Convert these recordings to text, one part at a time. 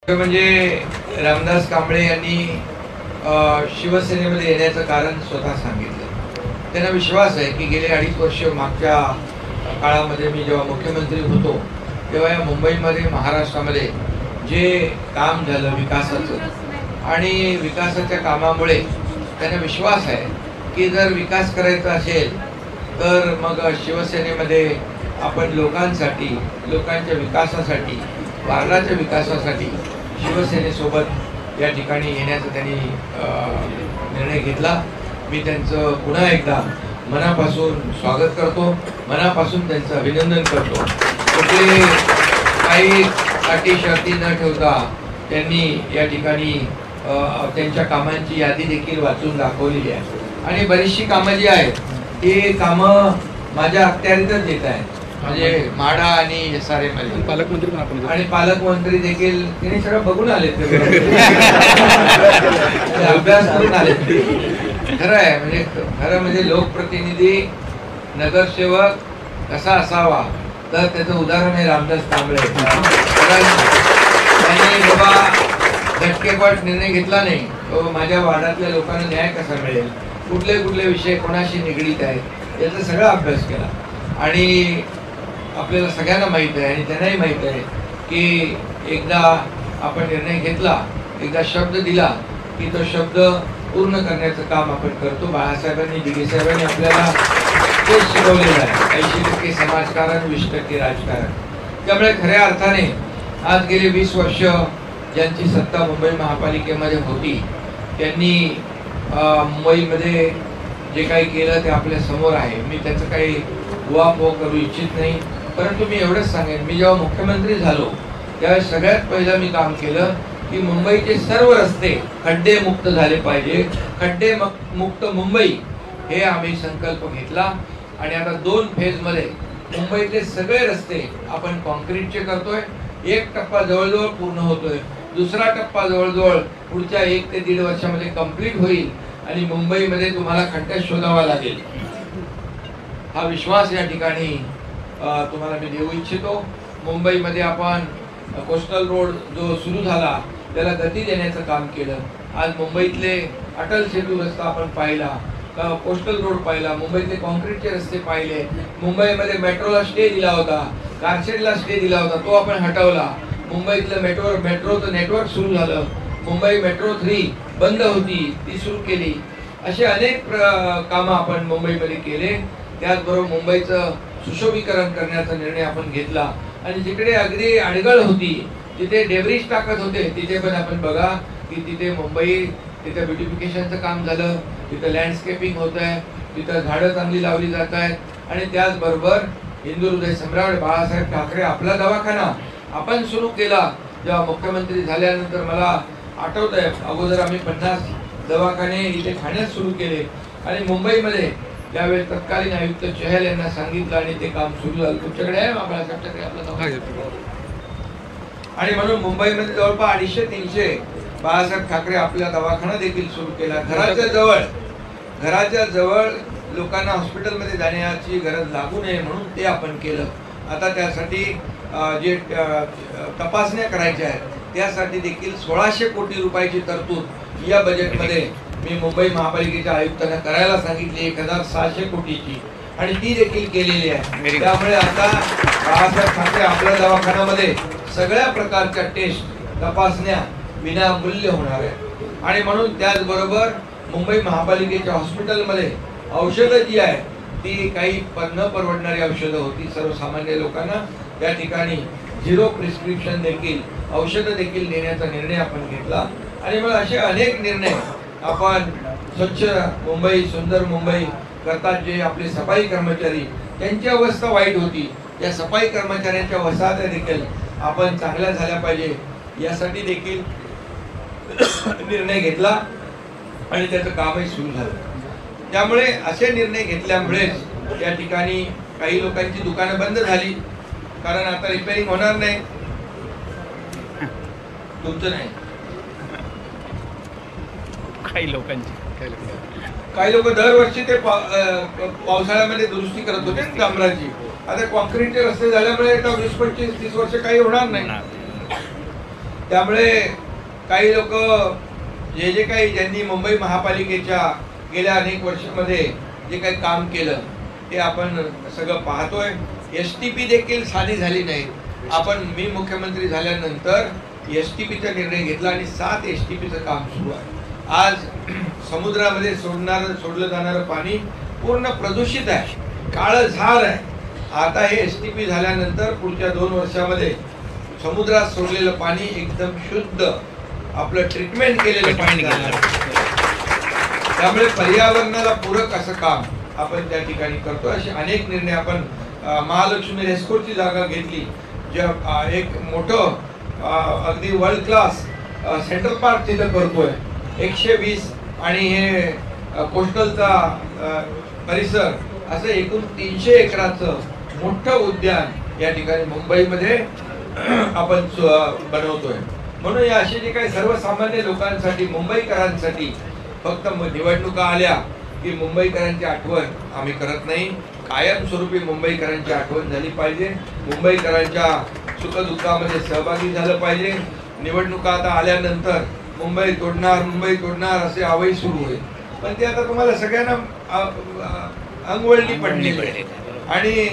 म्हणजे रामदास कांबळे यांनी शिवसेनेमध्ये येण्याचं कारण स्वतः सांगितलं। त्यांना विश्वास आहे की गेले 2.5 वर्ष मागच्या काळामध्ये मी जेव्हा मुख्यमंत्री होतो तेव्हा या मुंबईमध्ये महाराष्ट्रामध्ये जे काम झालं विकासाचं आणि विकासाच्या कामामुळे त्यांना विश्वास आहे की जर विकास करायचा असेल तर मग शिवसेनेमध्ये आपण लोकांसाठी, लोकांच्या विकासासाठी, वार्डाच्या विकासासाठी शिवसेनेसोबत या ठिकाणी येण्याचा त्यांनी निर्णय घेतला। मी त्यांचं पुन्हा एकदा मनापासून स्वागत करतो, मनापासून त्यांचं अभिनंदन करतो। कुठे काही अटी शर्ती न ठेवता त्यांनी या ठिकाणी त्यांच्या कामांची यादी देखील वाचून दाखवलेली आहे आणि बरीचशी कामं जी आहेत ती कामं माझ्या अखत्यारीतच येत आहेत। म्हणजे माडा आणि सारे मध्ये पालकमंत्री पण आपण आणि पालकमंत्री देखील त्यांनी सगळं बघून आले, अभ्यास करून आले। खरं आहे, म्हणजे खरं म्हणजे लोकप्रतिनिधी नगरसेवक कसा असावा तर त्याचं उदाहरण आहे रामदास कांबळे। त्यांनी बाबा झटकेपट निर्णय घेतला नाही, तो माझ्या वार्डातल्या लोकांना न्याय कसा मिळेल, कुठले कुठले विषय कोणाशी निगडीत आहेत याचा सगळा अभ्यास केला। आणि आपल्याला सगळ्यांना माहीत आहे आणि त्यांनाही माहीत आहे की एकदा आपण निर्णय घेतला, एकदा शब्द दिला की तो शब्द पूर्ण करण्याचं काम आपण करतो। बाळासाहेबांनी, दिघे साहेबांनी आपल्याला तेच शिकवलेलं आहे, 80% समाजकारण, 20% राजकारण। त्यामुळे खऱ्या अर्थाने आज गेले 20 वर्ष ज्यांची सत्ता मुंबई महापालिकेमध्ये होती त्यांनी मुंबईमध्ये जे काही केलं ते आपल्या समोर आहे। मी त्याचं काही उहापोह करू इच्छित नाही, परंतु मी एवढंच सांगेन, मी जेव्हा मुख्यमंत्री झालो त्यावेळेस सगळ्यात पहिलं मी काम केलं की मुंबईचे सर्व रस्ते खड्डे मुक्त झाले पाहिजे, खड्डे मुक्त मुंबई हे आम्ही संकल्प घेतला। आणि आता 2 फेजमध्ये मुंबईचे सगळे रस्ते आपण कॉन्क्रीटचे करतोय। एक टप्पा जवळजवळ पूर्ण होतोय, दुसरा टप्पा जवळजवळ पुढच्या 1 ते 1.5 वर्षामध्ये कंप्लीट होईल आणि मुंबईमध्ये तुम्हाला खड्डे शोधावा लागेल, हा विश्वास या ठिकाणी तुम्हाला मी देऊ इच्छितो। मुंबईमध्ये आपण कोस्टल रोड जो सुरू झाला त्याला गती देण्याचं काम केलं। आज मुंबईतले अटल सेतू रस्ता आपण पाहिला, कोस्टल रोड पाहिला, मुंबईतले कॉन्क्रीटचे रस्ते पाहिले, मुंबईमध्ये मेट्रोला स्टे दिला होता, कारशेडला स्टे दिला होता, तो आपण हटवला। मुंबईतलं मेट्रोचं नेटवर्क सुरू झालं, मुंबई मेट्रो 3 बंद होती ती सुरू केली। असे अनेक कामं आपण मुंबईमध्ये केले। त्याचबरोबर मुंबईचं सुशोभीकरण करण्याचा निर्णय आपण घेतला आणि जिकडे अगदी अडगळ होती तिथे डेब्रिज टाकत होते तिथे पण आपण बघा की तिथे मुंबई, तिथे ब्युटिफिकेशनचं काम झालं, तिथं लँडस्केपिंग होत आहे, तिथं झाडं चांगली लावली जात आहेत। आणि त्याचबरोबर हिंदू हृदय सम्राट बाळासाहेब ठाकरे आपला दवाखाना आपण सुरू केला। जेव्हा मुख्यमंत्री झाल्यानंतर मला आठवत आहे, अगोदर आम्ही 50 दवाखाने इथे ठाण्यात सुरू केले आणि मुंबईमध्ये त्यावेळेस तत्कालीन आयुक्त चहल यांना सांगितलं आणि ते काम सुरू झालं। तुमच्याकडे आहे बाळासाहेब ठाकरे आपला दवाखाना, आणि म्हणून मुंबईमध्ये जवळपास 250-300 बाळासाहेब ठाकरे आपला दवाखाना देखील सुरू केला। घराच्या जवळ लोकांना हॉस्पिटलमध्ये जाण्याची गरज लागू नये म्हणून ते आपण केलं। आता त्यासाठी जे तपासण्या करायच्या आहेत त्यासाठी देखील 1600 कोटी रुपयाची तरतूद या बजेटमध्ये मी मुंबई महापालिकेच्या आयुक्तांना करायला सांगितली, 1600 कोटीची, आणि ती देखील केलेली आहे। त्यामुळे आता बाळासाहेब ठाकरे आपल्या दवाखान्यामध्ये सगळ्या प्रकारच्या टेस्ट, तपासण्या विनामूल्य होणार आहेत। आणि म्हणून त्याचबरोबर मुंबई महापालिकेच्या हॉस्पिटलमध्ये औषधं जी आहे ती काही न परवडणारी औषधं होती सर्वसामान्य लोकांना, त्या ठिकाणी 0 प्रिस्क्रिप्शन देखील औषधं देखील देण्याचा निर्णय आपण घेतला। आणि मग असे अनेक निर्णय आपण, स्वच्छ मुंबई, सुंदर मुंबई करतात जे आपले सफाई कर्मचारी, त्यांची अवस्था वाईट होती, या सफाई कर्मचाऱ्यांच्या वसाहती देखील आपण चांगल्या झाल्या पाहिजे यासाठी देखील निर्णय घेतला आणि त्याचं कामही सुरू झालं। त्यामुळे असे निर्णय घेतल्यामुळेच या ठिकाणी काही लोकांची दुकानं बंद झाली, कारण आता रिपेअरिंग होणार नाही, तुमचं नाही, काही लोक दरवर्षी ते पावसाळ्यामध्ये दुरुस्ती करत होते डांबराची। आता कॉन्क्रीटचे रस्ते झाल्यामुळे 20-25-30 वर्ष काही होणार नाही। त्यामुळे काही लोक जे काही ज्यांनी मुंबई महापालिकेच्या गेल्या अनेक वर्षामध्ये जे काही काम केलं ते आपण सगळं पाहतोय. STP देखील साधी झाली नाही. मी मुख्यमंत्री झाल्यानंतर STPचा निर्णय घेतला आणि 7 STPचं काम सुरू आहे. आज समुद्रामध्ये सोडलं जाणारं पाणी पूर्ण प्रदूषित आहे, काळझार आहे. आता हे STP झाल्यानंतर पुढच्या 2 वर्षामध्ये समुद्रात सोडलेलं पाणी एकदम शुद्ध आपलं ट्रीटमेंट केलेलं पाणी जाणार. त्यामुळे पर्यावरणाला पूरक असं काम आपण त्या ठिकाणी करतो. असे अनेक निर्णय आपण महालक्ष्मी रेस्कोरची जागा घेतली, ज्या एक मोठं अगदी वर्ल्ड क्लास सेंट्रल पार्क तिथं करतोय. 120 आणि हे कोस्टलचा परिसर असं एकूण 300 एकराचं मोठं उद्यान या ठिकाणी मुंबईमध्ये आपण बनवतोय. म्हणून या असे जे काही सर्वसामान्य लोकांसाठी, मुंबईकरांसाठी फक्त निवडणुका आल्या की मुंबईकरांची आठवण आम्ही करत नाही. कायमस्वरूपी मुंबईकरांची आठवण झाली पाहिजे. मुंबईकरांच्या सुखदुःखामध्ये सहभागी झालं पाहिजे. निवडणुका आता आल्यानंतर मुंबई तोडणार असे आवाई सुरू होईल, पण ते आता तुम्हाला सगळ्यांना अंगवळणी पडली. आणि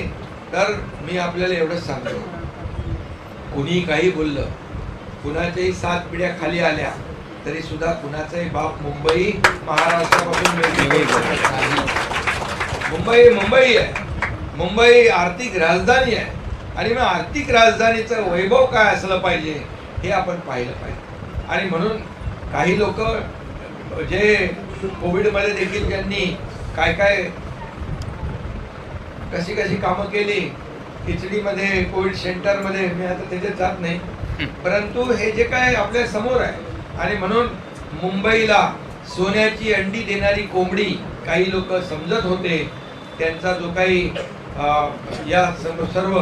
तर मी आपल्याला एवढंच सांगतो, कुणी काही बोललं, कुणाच्याही 7 पिढ्या खाली आल्या तरी सुद्धा कुणाचाही बाप मुंबई महाराष्ट्रापासून मुंबई आहे. मुंबई आर्थिक राजधानी आहे आणि मग आर्थिक राजधानीचं वैभव काय असलं पाहिजे हे आपण पाहिलं पाहिजे. आणि म्हणून काही लोक जे कोविडमध्ये देखील ज्यांनी काय कशी कामं केली, खिचडीमध्ये, कोविड सेंटरमध्ये, मी आता त्याच्यात जात नाही, परंतु हे जे काय आपल्या समोर आहे. आणि म्हणून मुंबईला सोन्याची अंडी देणारी कोंबडी काही लोक समजत होते. त्यांचा जो काही या सर्व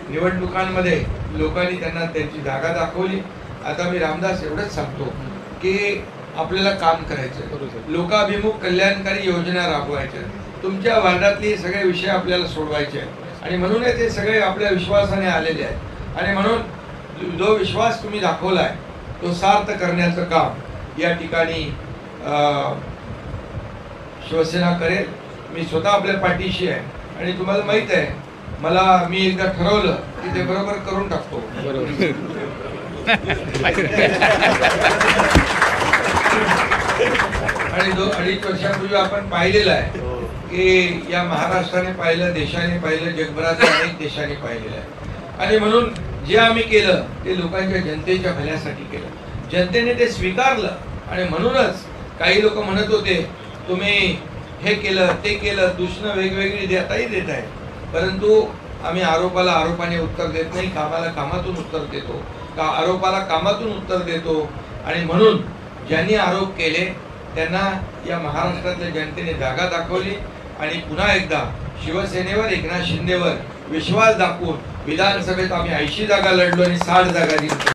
निवडणुकांमध्ये लोकांनी त्यांना त्यांची जागा दाखवली. आता मी रामदास एवढंच सांगतो की आपल्याला काम करायचं, लोकाभिमुख कल्याणकारी योजना राबवायच्या, तुमच्या वार्डातले सगळे विषय आपल्याला सोडवायचे आहेत. आणि म्हणून ते सगळे आपल्या विश्वासाने आलेले आहेत. आणि म्हणून जो विश्वास तुम्ही दाखवलाय तो सार्थ करण्याचं काम या ठिकाणी शिवसेना करेल. मी स्वतः आपल्या पाठीशी आहे. आणि तुम्हाला माहित आहे, मी एकदा ठरवलं की ते बरोबर करून टाकतो. आणि 2-2.5 वर्षापूर्वी आपण पाहिलेलं आहे की या महाराष्ट्राने पाहिलं, देशाने पाहिलं, जगभरातील अनेक देशांनी पाहिलेलं आहे. आणि म्हणून जे आम्ही केलं ते लोकांच्या, जनतेच्या भल्यासाठी केलं. जनतेने ते स्वीकारलं. आणि म्हणूनच काही लोक म्हणत होते तुम्ही हे केलं, ते केलं, दूषणं वेगवेगळी देताही देत आहे, परंतु आम्ही आरोपाला आरोपाने उत्तर देत नाही, कामाला कामातून उत्तर देतो, आरोपाला कामातून उत्तर देतो. आणि म्हणून ज्यांनी आरोप केले त्यांना या महाराष्ट्रातल्या जनतेने जागा दाखवली. आणि पुन्हा एकदा शिवसेनेवर, एकनाथ शिंदेवर विश्वास दाखवून विधानसभेत आम्ही 80 जागा लढलो आणि 60 जागा जिंकलो.